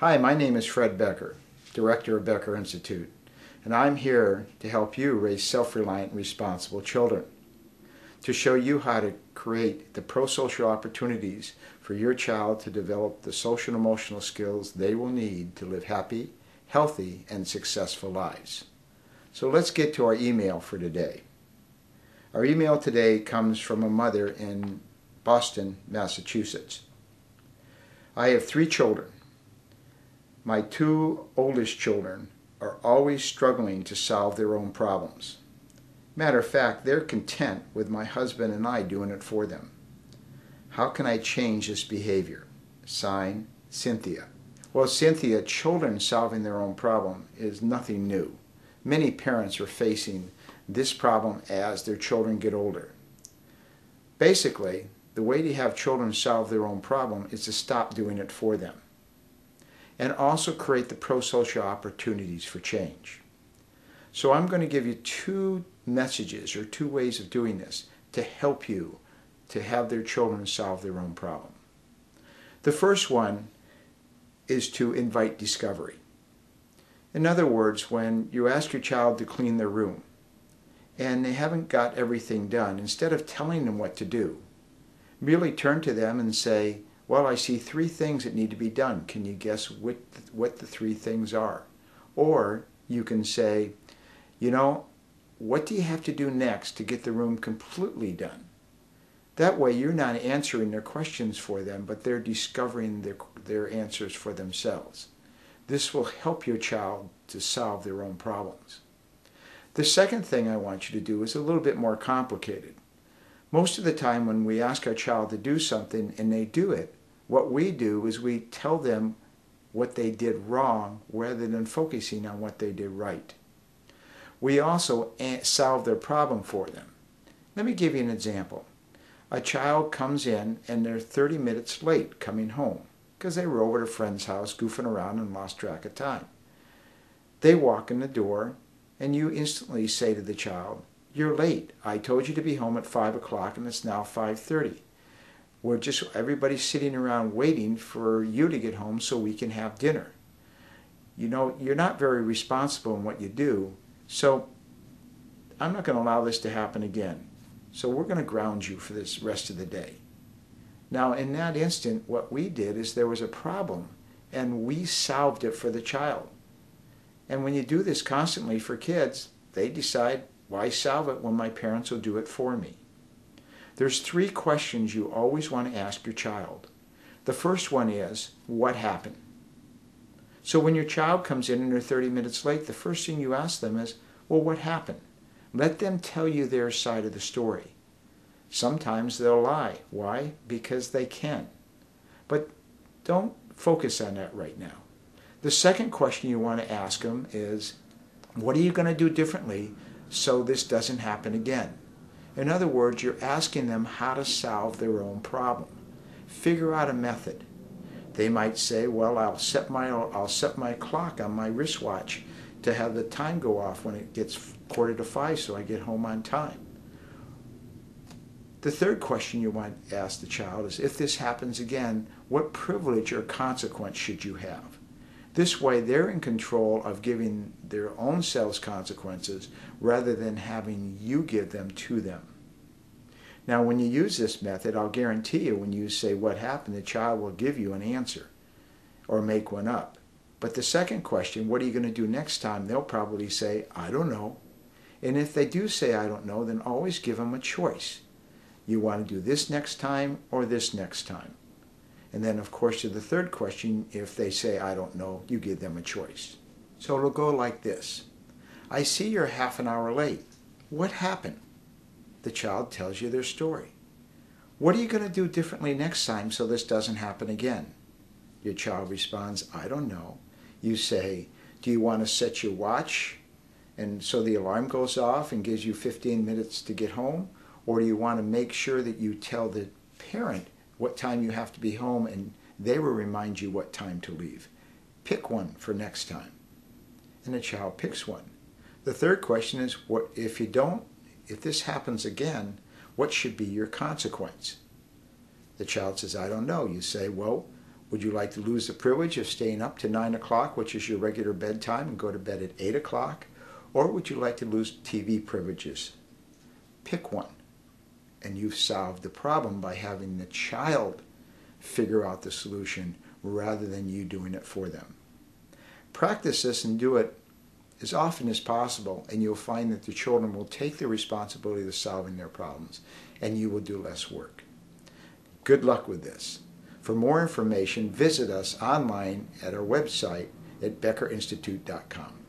Hi, my name is Fred Becker, Director of Becker Institute, and I'm here to help you raise self-reliant and responsible children, to show you how to create the pro-social opportunities for your child to develop the social and emotional skills they will need to live happy, healthy, and successful lives. So let's get to our email for today. Our email today comes from a mother in Boston, Massachusetts. I have 3 children. My 2 oldest children are always struggling to solve their own problems. Matter of fact, they're content with my husband and I doing it for them. How can I change this behavior? Signed, Cynthia. Well, Cynthia, children solving their own problem is nothing new. Many parents are facing this problem as their children get older. Basically, the way to have children solve their own problem is to stop doing it for them, and also create the pro-social opportunities for change. So I'm going to give you 2 messages or 2 ways of doing this to help you to have their children solve their own problem. The first one is to invite discovery. In other words, when you ask your child to clean their room and they haven't got everything done, instead of telling them what to do, merely turn to them and say, well, I see 3 things that need to be done. Can you guess what the 3 things are? Or you can say, you know, what do you have to do next to get the room completely done? That way you're not answering their questions for them, but they're discovering their answers for themselves. This will help your child to solve their own problems. The second thing I want you to do is a little bit more complicated. Most of the time when we ask our child to do something and they do it, what we do is we tell them what they did wrong rather than focusing on what they did right. We also solve their problem for them. Let me give you an example. A child comes in and they're 30 minutes late coming home because they were over at a friend's house goofing around and lost track of time. They walk in the door and you instantly say to the child, "You're late. I told you to be home at 5 o'clock and it's now 5:30. Everybody's sitting around waiting for you to get home so we can have dinner. You know, you're not very responsible in what you do, so I'm not going to allow this to happen again. So we're going to ground you for this rest of the day." Now, in that instant, what we did is there was a problem, and we solved it for the child. And when you do this constantly for kids, they decide, why solve it when my parents will do it for me? There's 3 questions you always want to ask your child. The first one is, what happened? So when your child comes in and they're 30 minutes late, the first thing you ask them is, well, what happened? Let them tell you their side of the story. Sometimes they'll lie. Why? Because they can. But don't focus on that right now. The second question you want to ask them is, what are you going to do differently so this doesn't happen again? In other words, you're asking them how to solve their own problem. Figure out a method. They might say, well, I'll set my clock on my wristwatch to have the time go off when it gets 4:45 so I get home on time. The third question you want to ask the child is, if this happens again, what privilege or consequence should you have? This way they're in control of giving their own selves consequences rather than having you give them to them. Now when you use this method, I'll guarantee you when you say what happened, the child will give you an answer or make one up. But the second question, what are you going to do next time? They'll probably say, I don't know. And if they do say I don't know, then always give them a choice. You want to do this next time or this next time? And then, of course, to the third question, if they say, I don't know, you give them a choice. So it'll go like this. I see you're half an hour late. What happened? The child tells you their story. What are you going to do differently next time so this doesn't happen again? Your child responds, I don't know. You say, do you want to set your watch and so the alarm goes off and gives you 15 minutes to get home? Or do you want to make sure that you tell the parent what time you have to be home and they will remind you what time to leave? Pick one for next time. And the child picks one. The third question is, if this happens again, what should be your consequence? The child says, I don't know. You say, well, Would you like to lose the privilege of staying up to 9 o'clock, which is your regular bedtime, and go to bed at 8 o'clock? Or would you like to lose TV privileges? Pick one. And you've solved the problem by having the child figure out the solution rather than you doing it for them. Practice this and do it as often as possible, and you'll find that the children will take the responsibility of solving their problems, and you will do less work. Good luck with this. For more information, visit us online at our website at beckerinstitute.com.